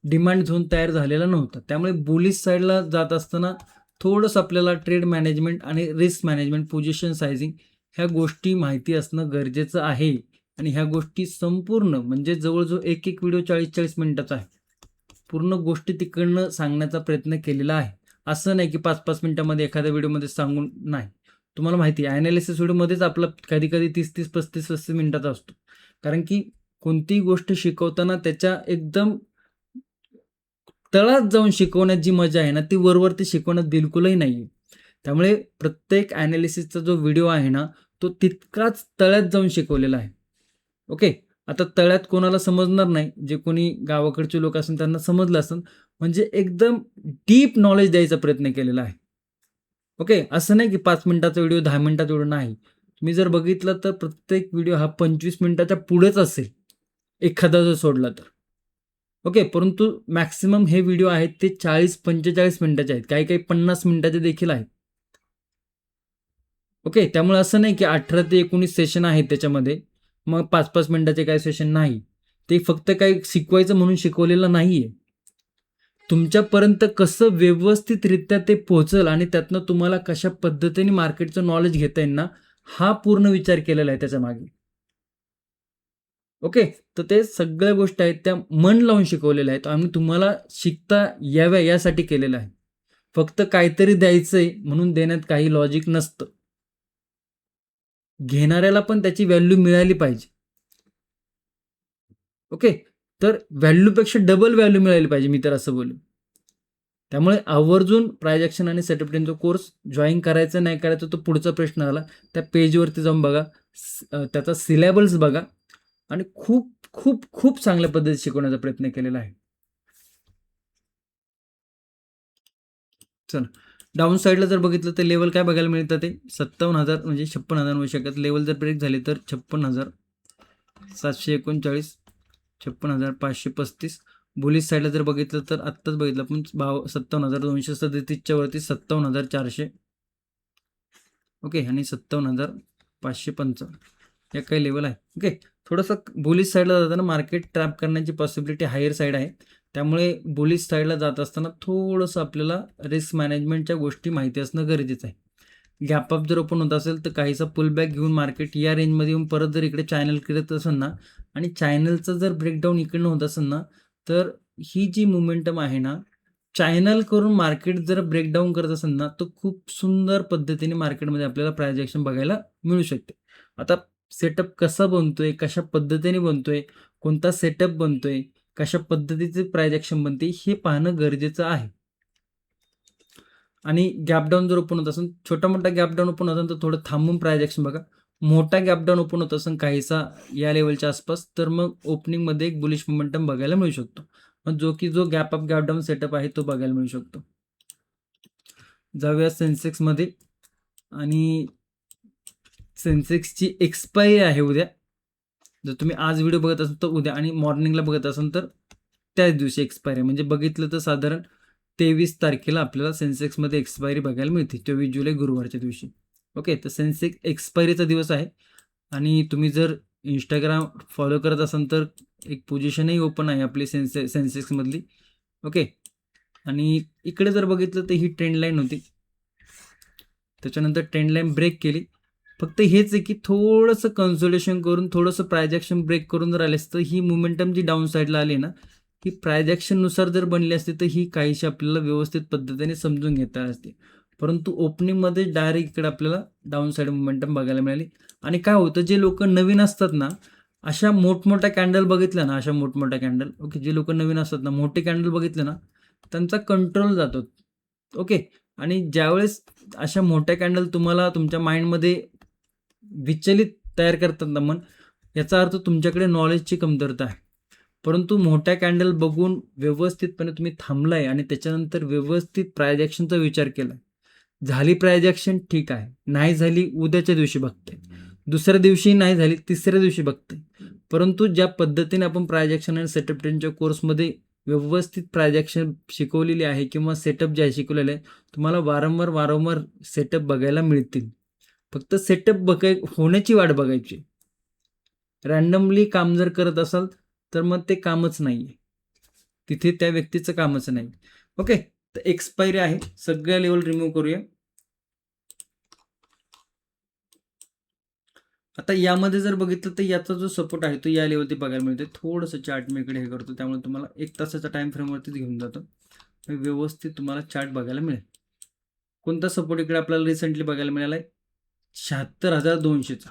डिमांड झोन तयार झालेला नव्हता. त्यामुळे बुलिश साईडला जात असताना थोडंसं आपल्याला ट्रेड मॅनेजमेंट आणि रिस्क मॅनेजमेंट, पोझिशन सायझिंग ह्या गोष्टी माहिती असणं गरजेचं आहे. आणि ह्या गोष्टी संपूर्ण म्हणजे जवळजवळ एक एक व्हिडिओ 40-40 मिनिटाचा आहे. पूर्ण गोष्टी तिकडनं सांगण्याचा प्रयत्न केलेला आहे. असं नाही की 5-5 मिनिटामध्ये एखाद्या व्हिडिओमध्ये सांगून नाही. तुम्हाला माहिती आहे ॲनालिसिस व्हिडिओमध्येच आपला कधी 30-30, 35-35 मिनिटाचा असतो. कारण की कोणतीही गोष्ट शिकवताना त्याच्या एकदम तळात जाऊन शिकवण्यात जी मजा आहे ना, ती वरवरती शिकवण्यात बिलकुलही नाही आहे. त्यामुळे प्रत्येक ॲनालिसिसचा जो व्हिडिओ आहे ना, तो तितकाच तळ्यात जाऊन शिकवलेला आहे. ओके. आता तळ्यात कोणाला समजणार नाही, जे कोणी गावाकडचे लोक असेल त्यांना समजलं असेल. म्हणजे एकदम डीप नॉलेज द्यायचा प्रयत्न केलेला आहे. ओके. असं नाही की 5 मिनिटाचा व्हिडिओ, 10 मिनिटाचा व्हिडिओ नाही. तुम्ही जर बघितलं तर प्रत्येक व्हिडिओ हा 25 मिनिटाच्या पुढेच असेल, एखादा जर सोडला तर. ओके. परंतु मॅक्सिमम हे व्हिडिओ आहेत ते 40-45 मिनिटाचे आहेत. काही 50 मिनिटाचे देखील आहेत. ओके. त्यामुळे असं नाही की 18 ते 19 सेशन आहेत त्याच्यामध्ये. मग 5-5 मिनिटाचे काही सेशन नाही. ते फक्त काही शिकवायचं म्हणून शिकवलेलं नाहीये. तुमच्यापर्यंत कसं व्यवस्थितरित्या ते पोहोचल आणि त्यातनं तुम्हाला कशा पद्धतीने मार्केटचं नॉलेज घेता येईल ना, हा पूर्ण विचार केलेला आहे त्याच्यामागे. ओके. तर ते सगळ्या गोष्टी आहेत त्या मन लावून शिकवलेल्या आहेत आणि तुम्हाला शिकता याव्या यासाठी केलेलं आहे. फक्त काहीतरी द्यायचंय म्हणून देण्यात काही लॉजिक नसतं. घेणाऱ्याला पण त्याची व्हॅल्यू मिळाली पाहिजे. ओके. तर व्हॅल्यूपेक्षा डबल व्हॅल्यू मिळाली पाहिजे, मी तर असं बोलेन. त्यामुळे आवर्जून प्राइस ॲक्शन आणि सेटअप ट्रेनचा कोर्स जॉइन करायचा नाही करायचा तो पुढचा प्रश्न आला. त्या पेजवरती जाऊन बघा, त्याचा सिलेबस बघा आणि खूप खूप खूप चांगल्या पद्धतीने शिकवण्याचा प्रयत्न केलेला आहे. चला, डाऊन साईडला जर बघितलं तर लेवल काय बघायला मिळतं, ते 57,000 म्हणजे 56,900 लेवल जर ब्रेक झाले तर 56,739, 56,535. बुलिश साईडला जर बघितलं तर आत्ताच बघितलं आपण 57,237च्या वरती 57,400. ओके. आणि 57,555 या काही लेवल आहे. ओके. थोडंसं बुलिश साईडला जाताना मार्केट ट्रॅप करण्याची पॉसिबिलिटी हायर साईड आहे. त्यामुळे बुलिश साईडला जात असताना थोडंसं आपल्याला रिस्क मॅनेजमेंटच्या गोष्टी माहिती असणं गरजेचं आहे. गॅप अप जर ओपन होत असेल तर काहीसा पुलबॅक घेऊन मार्केट या रेंजमध्ये येऊन परत जर इकडे चॅनल करत असेल ना, आणि चॅनलचं जर ब्रेकडाऊन इकडनं होत असेल ना, तर ही जी मोमेंटम आहे ना, चॅनल करून मार्केट जर ब्रेकडाऊन करत असेल ना, तर खूप सुंदर पद्धतीने मार्केटमध्ये आपल्याला प्राइस ॲक्शन बघायला मिळू शकते. आता सेटअप कसा बनतोय, कशा पद्धतीने बनतोय, कोणता सेटअप बनतोय, कशा पद्धतीचे प्राइस ॲक्शन बनते हे पाहणं गरजेचं आहे. आणि गॅपडाऊन जर ओपन होत असेल, छोटा मोठा गॅपडाऊन ओपन होत असेल तर थोडं थांबून प्राइस ॲक्शन बघा. मोठा गॅपडाऊन ओपन होत असेल काहीसा या लेवलच्या आसपास, तर मग ओपनिंगमध्ये एक बुलिश मोमेंटम बघायला मिळू शकतो. मग जो gap up gap down setup आहे तो बघायला मिळू शकतो. जाऊया सेन्सेक्समध्ये. आणि सेन्सेक्सची एक्सपायरी आहे उद्या. जर तुम्ही आज व्हिडिओ बघत असाल तर उद्या, आणि मॉर्निंगला बघत असाल तर त्याच दिवशी एक्सपायरी आहे. म्हणजे बघितलं तर साधारण 23 तारखेला आपल्याला सेन्सेक्समध्ये एक्सपायरी बघायला मिळते, 24 जुलै गुरुवारच्या दिवशी. ओके, तर सेन्सेक्स एक्सपायरीचा दिवस आहे. आणि तुम्ही जर इंस्टाग्राम फॉलो करत असाल तर एक पोझिशनही ओपन आहे आपली सेन्सेक्समधली. ओके, आणि इकडे जर बघितलं तर ही ट्रेंड लाईन होती, त्याच्यानंतर ट्रेंड लाईन ब्रेक केली. फक्त हेच आहे की थोडंसं कन्सोलेशन करून, थोडंसं प्राइस ॲक्शन ब्रेक करून जर आले असतं, ही मोमेंटम जी डाऊन साईडला आली ना, ही प्राइस ॲक्शननुसार जर बनली असती तर ही काहीशी आपल्याला व्यवस्थित पद्धतीने समजून घेता असते. परंतु ओपनिंगमध्ये डायरेक्ट इकडे आपल्याला डाऊन साईड मोमेंटम बघायला मिळाली. आणि काय होतं, जे लोक नवीन असतात ना, अशा मोठमोठ्या कॅन्डल बघितल्या ना, अशा मोठमोठ्या कॅन्डल, ओके, जे लोक नवीन असतात ना, मोठे कॅन्डल बघितले ना, त्यांचा कंट्रोल जातो. ओके, आणि ज्यावेळेस अशा मोठ्या कॅन्डल तुम्हाला तुमच्या माइंडमध्ये विचलित तयार करतात ना मन, याचा अर्थ तुमच्याकडे नॉलेजची कमतरता आहे. परंतु मोठ्या कॅन्डल बघून व्यवस्थितपणे तुम्ही थांबलाय आणि त्याच्यानंतर व्यवस्थित प्राइस ॲक्शनचा विचार केलाय. झाली प्राइस ॲक्शन ठीक आहे, नाही झाली उद्याच्या दिवशी बघते, दुसऱ्या दिवशी नाही झाली तिसऱ्या दिवशी बघते. परंतु ज्या पद्धतीने आपण प्राइस ॲक्शन आणि सेटअप ट्रेंडच्या कोर्समध्ये व्यवस्थित प्राइस ॲक्शन शिकवलेली आहे, किंवा सेटअप जे आहे शिकवलेलं आहे, तुम्हाला वारंवार वारंवार सेटअप बघायला मिळतील. फक्त सेटअप होण्याची वाट बघायची. रॅन्डमली काम जर करत असाल तर मग ते कामच नाहीये, तिथे त्या व्यक्तीचं कामच नाही. ओके, तर एक्सपायरी आहे, सगळ्या लेवल रिमूव्ह करूया. आता यामध्ये जर बघितलं तर याचा जो सपोर्ट आहे तो या लेवलती बघायला मिळते. थोडंसं चार्ट मी इकडे हे करतो, त्यामुळे तुम्हाला 1 तासाच्या टाइम फ्रेमवरतीच घेऊन जातो, व्यवस्थित तुम्हाला चार्ट बघायला मिळेल. कोणता सपोर्ट इकडे आपल्याला रिसेंटली बघायला मिळाला आहे? 76,200चा.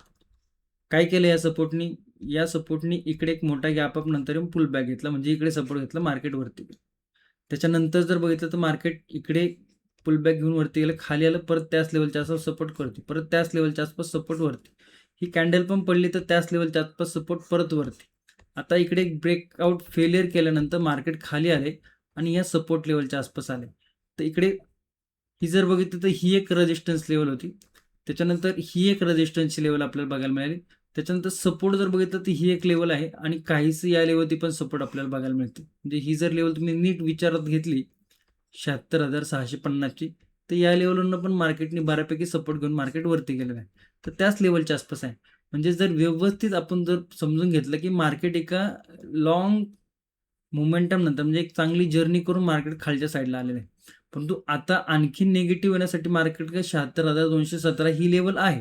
काय केलं या सपोर्टनी? या सपोर्टनी इकडे एक मोठा गॅप अप नंतर येऊन पुल बॅक घेतला, म्हणजे इकडे सपोर्ट घेतला मार्केटवरती. त्याच्यानंतर जर बघितलं तर मार्केट इकडे पुल बॅक घेऊन वरती गेलं, खाली आलं, परत त्याच लेवलच्या आसपास सपोर्ट करते, परत त्याच लेवलच्या आसपास सपोर्ट वरती. ही कॅन्डल पण पडली तर त्याच लेवलच्या आसपास सपोर्ट परत वरती. आता इकडे एक ब्रेकआउट फेलियर केल्यानंतर मार्केट खाली आले आणि या सपोर्ट लेवलच्या आसपास आले. तर इकडे ही जर बघितलं तर ही एक रेजिस्टन्स लेवल होती, त्याच्यानंतर ही एक रेजिस्टन्सची लेवल आपल्याला बघायला मिळाली. त्याच्यानंतर सपोर्ट जर बघितलं तर ही एक लेवल आहे, आणि काहीच या लेवलती पण सपोर्ट आपल्याला बघायला मिळते. म्हणजे ही जर लेवल तुम्ही नीट विचारात घेतली 76,650ची, तर या लेवलवरनं पण मार्केटने बऱ्यापैकी सपोर्ट घेऊन मार्केट वरती गेलेलं आहे. तर त्याच लेवलच्या आसपास आहे. म्हणजे जर व्यवस्थित आपण जर समजून घेतलं की मार्केट एका लॉंग मोमेंटम नंतर, म्हणजे एक चांगली जर्नी करून मार्केट खालच्या साईडला आलेलं आहे. परंतु आता आणखी निगेटिव्ह येण्यासाठी मार्केट काय 76,217 ही लेवल आहे.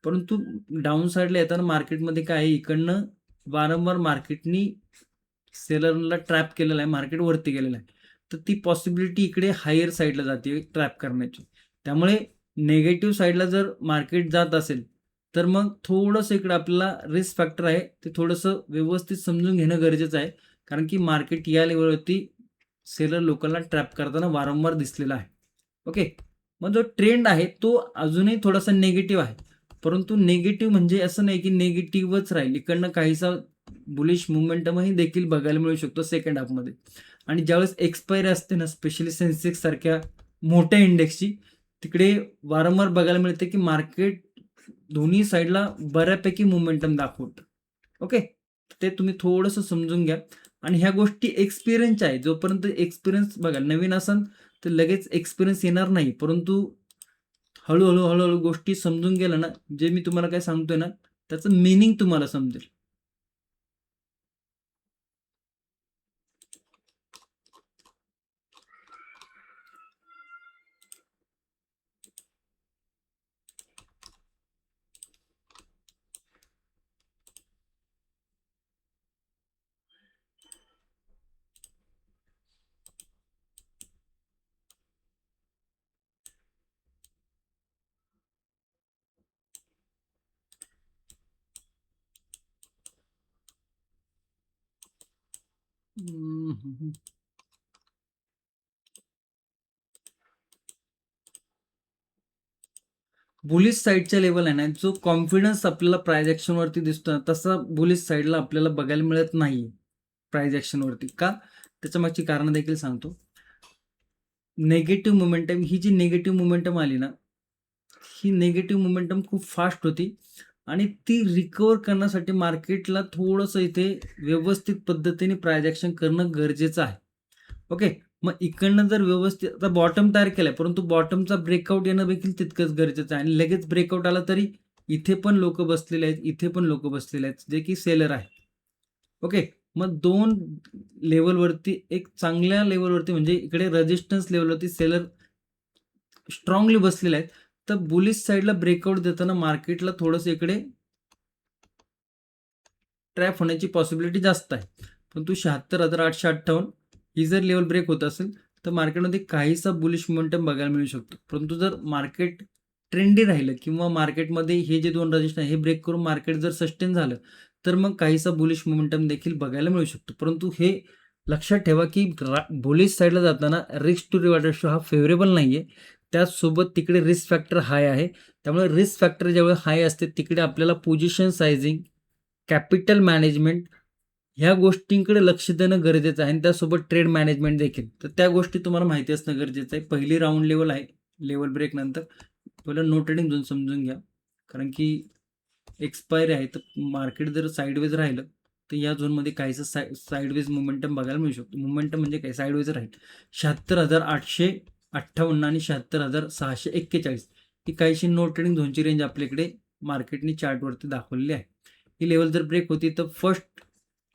परंतु डाऊन साईडला येताना मार्केटमध्ये काय आहे, इकडनं वारंवार मार्केटनी सेलरला ट्रॅप केलेला आहे, मार्केट वरती गेलेलं आहे. तर ती पॉसिबिलिटी इकडे हायर साईडला जाते ट्रॅप करण्याची. त्यामुळे नेगेटिव्ह साईडला जर मार्केट जात असेल तर मग थोडंसं इकडे आपल्याला रिस्क फॅक्टर आहे, ते थोडंसं व्यवस्थित समजून घेणं गरजेचं आहे. कारण की मार्केट या लेवलवरती सेलर लोकांना ट्रॅप करताना वारंवार दिसलेला आहे. ओके, मग जो ट्रेंड आहे तो अजूनही थोडासा निगेटिव्ह आहे. परंतु निगेटिव्ह म्हणजे असं नाही की निगेटिव्हच राहील, इकडनं काहीसा बुलिश मोमेंटमही देखील बघायला मिळू शकतो सेकंड हाफमध्ये. आणि ज्यावेळेस एक्सपायरी असते ना, स्पेशली सेन्सेक्स सारख्या मोठ्या इंडेक्सची, तिकडे वारंवार बघायला मिळते की मार्केट दोन्ही साईडला बऱ्यापैकी मोमेंटम दाखवतं. ओके, ते तुम्ही थोडंसं समजून घ्या. आणि ह्या गोष्टी एक्सपिरियन्सच्या आहे. जोपर्यंत एक्सपिरियन्स बघा, नवीन असाल तर लगेच एक्सपिरियन्स येणार नाही, परंतु हळूहळू हळूहळू गोष्टी समजून गेलं ना, जे मी तुम्हाला काय सांगतोय ना, त्याचं मिनिंग तुम्हाला समजेल. बुलिश साईडच्या लेवल आहे ना, जो कॉन्फिडन्स आपल्याला प्राइस ॲक्शनवरती दिसतो ना, तसा बुलिश साईडला आपल्याला बघायला मिळत नाही प्राइस ॲक्शनवरती. का? त्याच्या मागची कारणं देखील सांगतो. निगेटिव्ह मोमेंटम, ही जी निगेटिव्ह मोमेंटम आली ना, ही निगेटिव्ह मोमेंटम खूप फास्ट होती आणि ती रिकव्हर करण्यासाठी मार्केटला थोडंसं इथे व्यवस्थित पद्धतीने प्राइस ॲक्शन करणं गरजेचं आहे. ओके. मग इकडनं जर व्यवस्थित आता बॉटम तयार केलाय, परंतु बॉटमचा ब्रेकआउट येणं देखील तितकंच गरजेचं आहे आणि लगेच ब्रेकआउट आला तरी इथे पण लोकं बसलेले आहेत, इथे पण लोकं बसलेले आहेत, जे की सेलर आहेत. ओके. मग 2 लेव्हलवरती एक चांगल्या लेव्हलवरती म्हणजे इकडे रेझिस्टन्स लेव्हलवरती सेलर स्ट्राँगली बसलेले आहेत. तर बुलिश साइडला ब्रेकआउट देताना मार्केटला थोडंसं इकडे ट्रॅप होण्याची पॉसिबिलिटी जास्त आहे. परंतु 76,858 ही जर लेवल ब्रेक होत असेल, तर मार्केटमध्ये काहीसा बुलिश मोमेंटम बघायला मिळू शकतो. परंतु जर मार्केट ट्रेंडी राहिलं किंवा मार्केटमध्ये हे जे 2 रजिस्टर हे ब्रेक करून मार्केट जर सस्टेन झालं, तर मग काहीसा बुलिश मोमेंटम देखील बघायला मिळू शकतो. परंतु हे लक्षात ठेवा, की बुलिश साइडला जाताना रिस्क टू रिवॉर्ड रेशो हा फेव्हरेबल नाहीये. त्याचसोबत तिकडे रिस्क फॅक्टर हाय आहे. त्यामुळे रिस्क फॅक्टर ज्यावेळी हाय असते, तिकडे आपल्याला पोझिशन सायझिंग, कॅपिटल मॅनेजमेंट ह्या गोष्टींकडे लक्ष देणं गरजेचं आहे आणि त्यासोबत ट्रेड मॅनेजमेंट देखील. तर त्या गोष्टी तुम्हाला माहिती असणं गरजेचं आहे. पहिली राउंड लेवल आहे. लेवल ब्रेक नंतर पहिलं नो ट्रेडिंग झोन समजून घ्या. कारण की एक्सपायरी आहे, तर मार्केट जर साईडवेज राहिलं, तर या झोनमध्ये काहीसं साईडवेज मोमेंटम बघायला मिळू शकतो. मोमेंटम म्हणजे काय? साईडवेज राहील. 76,858 आणि 76,641 ही काहीशी नो ट्रेडिंग झोनची रेंज आपल्याकडे मार्केटने चार्टवरती दाखवलेली आहे. ही लेवल जर ब्रेक होती, तर फर्स्ट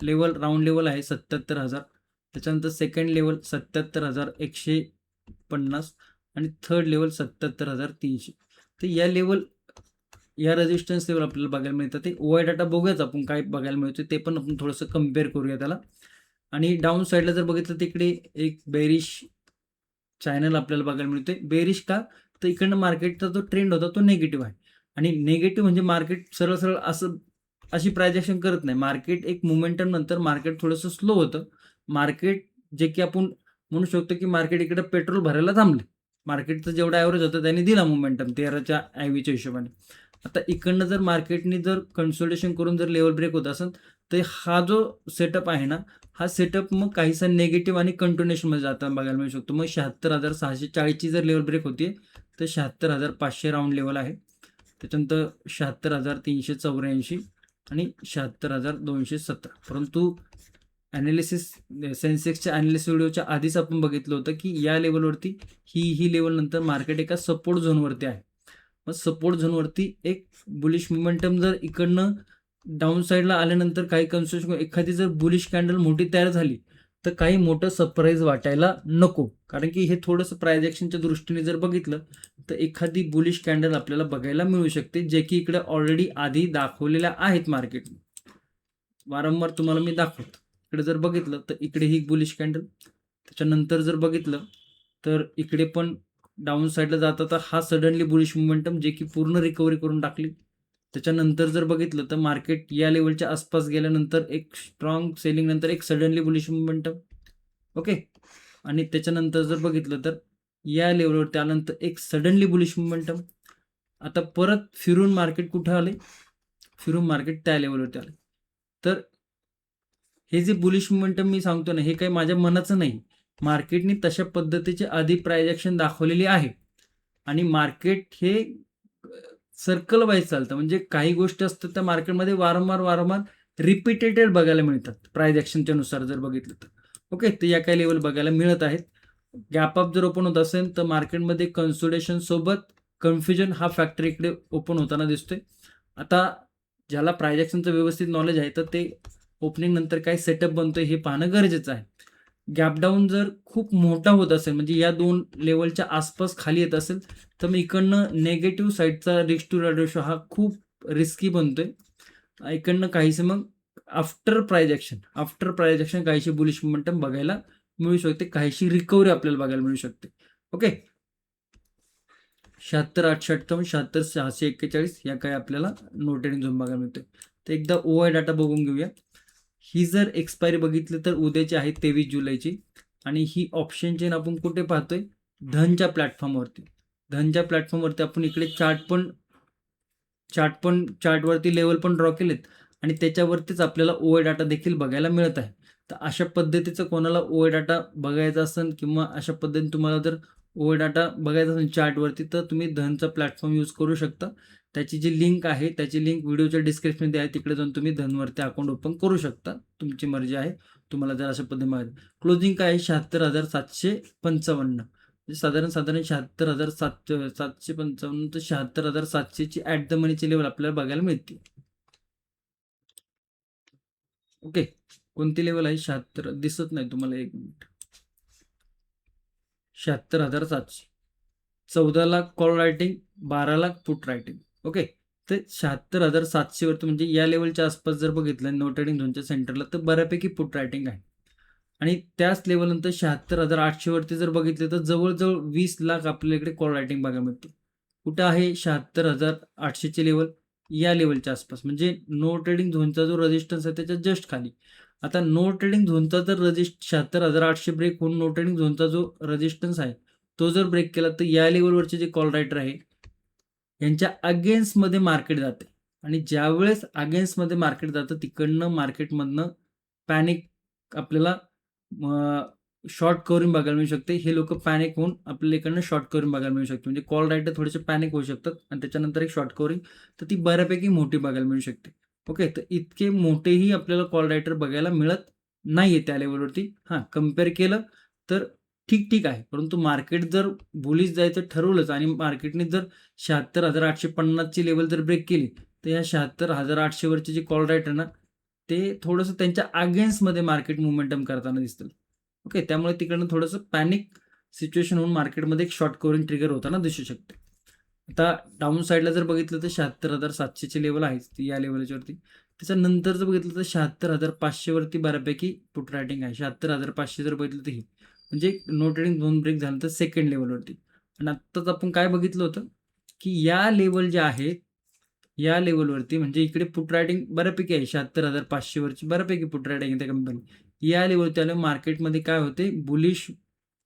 लेवल राउंड लेवल आहे 77,000. त्याच्यानंतर सेकंड लेवल 77,150 आणि थर्ड लेवल 77,300. तर या लेवल, या रेजिस्टन्स लेवल आपल्याला बघायला मिळतात. ते ओआय डाटा बघूयाच आपण काय बघायला मिळतो ते पण आपण थोडंसं कम्पेअर करूया त्याला. आणि डाऊन साईडला जर बघितलं, तिकडे एक बेरिश चॅनल आपल्याला बघायला मिळते. बेरिश का? तर इकडनं मार्केटचा जो ट्रेंड होता तो निगेटिव्ह आहे आणि निगेटिव्ह म्हणजे मार्केट सरळ सरळ असं अशी प्राइस ॲक्शन करत नाही. मार्केट एक मोमेंटम नंतर मार्केट थोडंसं स्लो होतं. मार्केट जे की आपण म्हणू शकतो, की मार्केट इकडे पेट्रोल भरायला थांबले. मार्केटचं जेवढा ॲव्हरेज होतं त्यांनी दिला मोमेंटम 13च्या आयव्हीच्या हिशोबाने. आता इकडनं जर मार्केटने जर कन्सोलिडेशन करून जर लेवल ब्रेक होत असेल, तर हा जो सेटअप आहे ना, हा सेटअप मग काहीसा निगेटिव्ह आणि कंटिन्युएशनमध्ये जाताना बघायला मिळू शकतो. मग 76,640ची जर लेवल ब्रेक होते, तर 76,500 राउंड लेवल आहे. त्याच्यानंतर 76,384 आणि 76,217. परंतु ॲनालिसिस सेन्सेक्सच्या ॲनालिसिस व्हिडिओच्या आधीच आपण बघितलं होतं, की या लेवलवरती ही लेवल नंतर मार्केट एका सपोर्ट झोनवरती आहे. मग सपोर्ट झोनवरती एक बुलिश मोमेंटम जर इकडनं डाऊन साईडला आल्यानंतर काही कन्सेशन एखादी जर बुलिश कॅन्डल मोठी तयार झाली, तर काही मोठं सरप्राईज वाटायला नको. कारण की हे थोडंसं प्राइस ॲक्शनच्या दृष्टीने जर बघितलं, तर एखादी बुलिश कॅन्डल आपल्याला बघायला मिळू शकते, जे की इकडे ऑलरेडी आधी दाखवलेल्या आहेत मार्केट. वारंवार तुम्हाला मी दाखवतो. इकडे जर बघितलं, तर इकडे ही बुलिश कॅन्डल, त्याच्यानंतर जर बघितलं, तर इकडे पण डाऊन साईडला जाता हा सडनली बुलिश मोमेंटम जे की पूर्ण रिकव्हरी करून टाकली. त्याच्यानंतर जर बघितलं, तर मार्केट या लेवलच्या आसपास गेल्यानंतर एक स्ट्रॉंग सेलिंग नंतर एक सडनली बुलिश मोमेंटम. ओके. आणि त्याच्यानंतर जर बघितलं, तर या लेवलवरती आल्यानंतर एक सडनली बुलिश मोमेंटम. आता परत फिरून मार्केट कुठं आले? फिरून मार्केट त्या लेवलवरती आले. तर हे जे बुलिश मोमेंटम मी सांगतो ना, हे काही माझ्या मनाचं नाही. मार्केटने तशा पद्धतीची आधी प्राइस ॲक्शन दाखवलेली आहे आणि मार्केट हे सर्कल वाईज चालतं. म्हणजे काही गोष्टी असतात त्या मार्केटमध्ये वारंवार रिपीटेड बघायला मिळतात प्राइस ॲक्शनच्या नुसार जर बघितलं तर. ओके. तर या काही लेवल बघायला मिळत आहेत. गॅप अप जर ओपन होत असेल, तर मार्केटमध्ये कन्सोलिडेशन सोबत कन्फ्युजन हा फॅक्टर इकडे ओपन होताना दिसतोय. आता ज्याला प्राइस ॲक्शनचं व्यवस्थित नॉलेज आहे, तर ते ओपनिंग नंतर काय सेटअप बनतोय हे पाहणं गरजेचं आहे. गॅप डाऊन जर खूप मोठा होत असेल, म्हणजे या 2 लेव्हलच्या आसपास खाली येत असेल, तर मग इकडनं निगेटिव्ह साईडचा रिस्क टू रिवॉर्ड रेशो हा खूप रिस्की बनतोय. इकडनं काहीसं मग आफ्टर प्राइस ॲक्शन काहीशी बुलिश मोमेंटम बघायला मिळू शकते. काहीशी रिकव्हरी आपल्याला बघायला मिळू शकते. ओके. 76,858, 76,641 या काही आपल्याला नो ट्रेडिंग झोन बघायला मिळतोय. तर एकदा ओआय डाटा बघून घेऊया. ही जर एक्सपायरी बघितली तर उद्याची आहे 23 जुलैची. आणि ही ऑप्शन चेन आपण कुठे पाहतोय? धनच्या प्लॅटफॉर्मवरती. धनच्या प्लॅटफॉर्मवरती आपण इकडे चार्टवरती लेवल पण ड्रॉ केलेत आणि त्याच्यावरतीच आपल्याला ओए डाटा देखील बघायला मिळत आहे. तर अशा पद्धतीचं कोणाला ओए डाटा बघायचा असेल किंवा अशा पद्धतीने तुम्हाला जर ओए डाटा बघायचा असेल चार्टवरती, तर तुम्ही धनचा प्लॅटफॉर्म यूज करू शकता. त्याची जी लिंक आहे, त्याची लिंक व्हिडिओच्या डिस्क्रिप्शनमध्ये आहे. तिकडे जाऊन तुम्ही धनवरती अकाउंट ओपन करू शकता. तुमची मर्जी आहे. तुम्हाला जर अशा पद्धतीने बघायचं. क्लोजिंग काय आहे? 76,755. साधारण 76,755 ते 76,700 ची ॲट द मनीची लेवल आपल्याला बघायला मिळते. ओके, कोणती लेवल आहे? 76 दिसत नाही तुम्हाला, एक minute. 76,700. 14 lakh call writing, 12 lakh put writing. Okay, तर 76,700 वरती म्हणजे या लेवलच्या आसपास जर बघितलं नो ट्रेडिंग झोनच्या सेंटरला, तर बऱ्यापैकी पुट रायटिंग आहे. आणि त्याच लेवलनंतर 76,800 वरती जर बघितले तर जवळजवळ 20 लाख आपल्या इकडे कॉल रायटिंग बघायला मिळते. कुठं आहे? 76,800 ची लेवल, या लेवलच्या आसपास, म्हणजे नो ट्रेडिंग झोनचा जो रेजिस्टन्स आहे त्याच्या जस्ट खाली. आता नो ट्रेडिंग झोनचा जर 76,800 ब्रेक होऊन नो ट्रेडिंग झोनचा जो रेजिस्टन्स आहे तो जर ब्रेक केला, तर या लेवलवरचे जे कॉल रायटर आहे यांच्या अगेन्स्टमध्ये मार्केट जाते. आणि ज्यावेळेस अगेन्स्टमध्ये मार्केट जातं, तिकडनं मार्केटमधनं पॅनिक आपल्याला शॉर्ट कवरिंग बघायला मिळू शकते. हे लोक पॅनिक होऊन आपल्या इकडनं शॉर्ट कवरिंग बघायला मिळू शकते. म्हणजे कॉल रायटर थोडेसे पॅनिक होऊ शकतात आणि त्याच्यानंतर एक शॉर्ट कवरिंग, तर ती बऱ्यापैकी मोठी बघायला मिळू शकते. ओके, तर इतके मोठेही आपल्याला कॉल रायटर बघायला मिळत नाहीये त्या लेवलवरती. कम्पेअर केलं तर ठीक आहे. परंतु मार्केट जर बुलिश जायचं ठरवलंच आणि मार्केटने जर 76,850 ची लेवल जर ब्रेक केली, तर या 76,800 वरचे जे कॉल रायटर ना, ते थोडंसं त्यांच्या अगेन्स्टमध्ये मार्केट मोमेंटम करताना दिसतं. ओके, त्यामुळे तिकडनं थोडंसं पॅनिक सिच्युएशन होऊन मार्केटमध्ये एक शॉर्ट कवरिंग ट्रिगर होताना दिसू शकते. आता डाऊन साईडला जर बघितलं तर 76,700 ची लेवल आहेच ती, या लेवलच्यावरती. त्याच्यानंतर जर बघितलं तर 76,500 वरती बऱ्यापैकी पुट रायटिंग आहे. 76,500 जर बघितलं तर ही म्हणजे नो ट्रेडिंग झोन ब्रेक झालं तर सेकंड लेवलवरती. आणि आत्ताच आपण काय बघितलं होतं की या लेवल ज्या आहेत, या लेवलवरती म्हणजे इकडे पुट रायटिंग बऱ्यापैकी आहे. 76,500 वरची बऱ्यापैकी पुट रायटिंग आहे त्या कंपनी. या लेवलवरती आलं, मार्केटमध्ये काय होते, बुलिश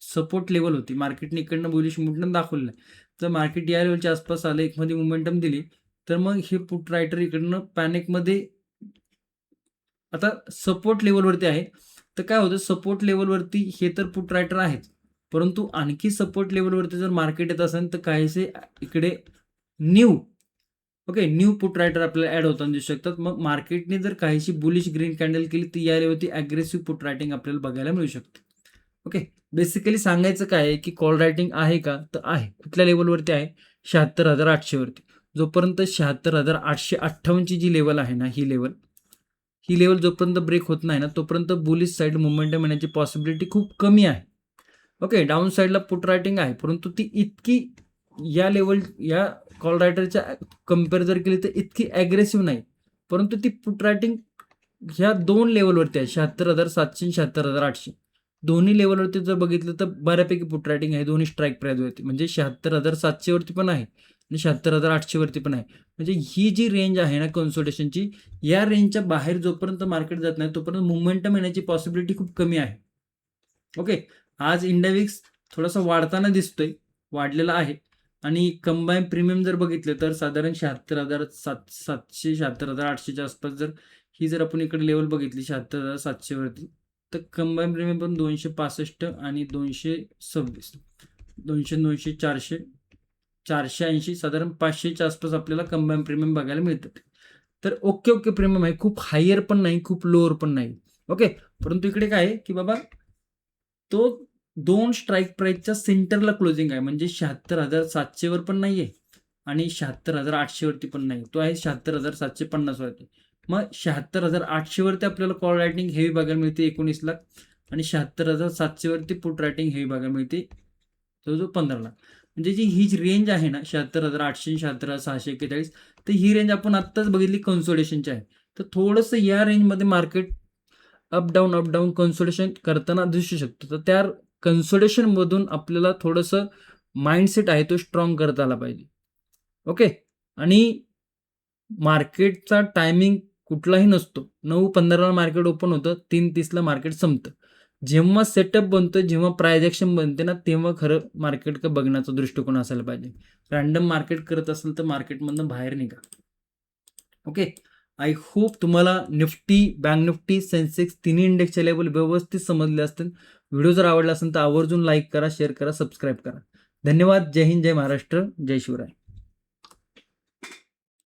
सपोर्ट लेवल होती. मार्केटने इकडनं बुलिश मुवमेंट दाखवलेलं आहे. तर मार्केट या लेवलच्या आसपास आलं, एक मध्ये मोमेंटम दिली, तर मग हे पुट रायटर इकडनं पॅनिकमध्ये आता सपोर्ट लेवलवरती आहे. तर काय होतं, सपोर्ट लेवलवरती हे तर पुट रायटर आहेच, परंतु आणखी सपोर्ट लेवलवरती जर मार्केट येत असेल तर काहीसे इकडे न्यू पुट रायटर आपल्याला ऍड होताना दिसू शकतात. मग मार्केटने जर काहीशी बुलिश ग्रीन कॅन्डल केली तर या लेवलची अग्रेसिव्ह पुट रायटिंग आपल्याला बघायला मिळू शकते. ओके, बेसिकली सांगायचं काय आहे की कॉल रायटिंग आहे का, तर आहे. कुठल्या लेवलवरती आहे? 76,800 वरती. जोपर्यंत 76,858 ची जी लेवल आहे ना, ही लेवल जोपर्यंत ब्रेक होत नाही ना, तोपर्यंत बुलिश साईड मोमेंटम येण्याची पॉसिबिलिटी खूप कमी आहे. ओके, डाऊन साईडला पुट रायटिंग आहे, परंतु ती इतकी या कॉल रायटरच्या कम्पेअर जर केली तर इतकी ॲग्रेसिव्ह नाही. परंतु ती पुट रायटिंग ह्या दोन लेवलवरती आहे, 76,700 आणि 76,800. दोन्ही लेवलवरती जर बघितलं तर बऱ्यापैकी पुट रायटिंग आहे दोन्ही स्ट्राईक प्राईजवरती. म्हणजे 76,700 वरती पण आहे आणि 76,800 वरती पण आहे. म्हणजे ही जी रेंज आहे ना कन्सोलिडेशनची, या रेंजच्या बाहेर जोपर्यंत मार्केट जात नाही तोपर्यंत मोमेंटम येण्याची पॉसिबिलिटी खूप कमी आहे. ओके, आज इंडेक्स थोडासा वाढताना दिसतोय, वाढलेला आहे. आणि कंबाईन प्रीमियम जर बघितलं तर साधारण 76,700 76,800च्या आसपास जर आपण इकडे लेवल बघितली 76,700 वरती, तर कंबाईन प्रीमियम पण 265 आणि 226, 200, 400, 480, साधारण 500च्या आसपास आपल्याला कंबाईन प्रीमियम बघायला मिळतात. तर ओके प्रीमियम आहे, खूप हायर पण नाही, खूप लोअर पण नाही. ओके, परंतु इकडे काय आहे की बाबा तो 2 स्ट्राईक प्राईजच्या सेंटरला क्लोजिंग आहे. म्हणजे 76,700 वर पण नाहीये आणि 76,800 वरती पण नाही. तो आहे 76,750 वरती. मग 76,800 वरती आपल्याला कॉल रायटिंग हेवी बघायला मिळते 19 लाख आणि 76,700 वरती पुट रायटिंग हेवी बघायला मिळते जवळजवळ 15 लाख. म्हणजे ही जी रेंज आहे ना 76,800 76,641, तर ही रेंज आपण आत्ताच बघितली कन्सोलिडेशनची आहे. तर थोडंसं या रेंजमध्ये मार्केट अप डाऊन कन्सोलिडेशन करताना दिसू शकतो. तर त्या कन्सोलिडेशनमधून आपल्याला थोडंसं माइंडसेट आहे तो स्ट्रॉंग करता आला पाहिजे. ओके, आणि मार्केटचा टायमिंग कुठलाही नसतो. 9:15ला मार्केट ओपन होतं, 3:30ला मार्केट संपतं. जेव्हा सेटअप बनतो, जेव्हा प्राइस ॲक्शन बनते ना, तेव्हा खरं मार्केट बघण्याचा दृष्टिकोन असायला पाहिजे. रँडम मार्केट करत असेल तर मार्केटमधनं बाहेर निघा. ओके. आय होप तुम्हाला निफ्टी, बँक निफ्टी, सेन्सेक्स तिन्ही इंडेक्सचे लेवल व्यवस्थित समजले असतील. व्हिडिओ जर आवडला असेल तर आवर्जून लाईक करा, शेअर करा, सबस्क्राईब करा. धन्यवाद. जय हिंद, जय महाराष्ट्र, जय शिवराय.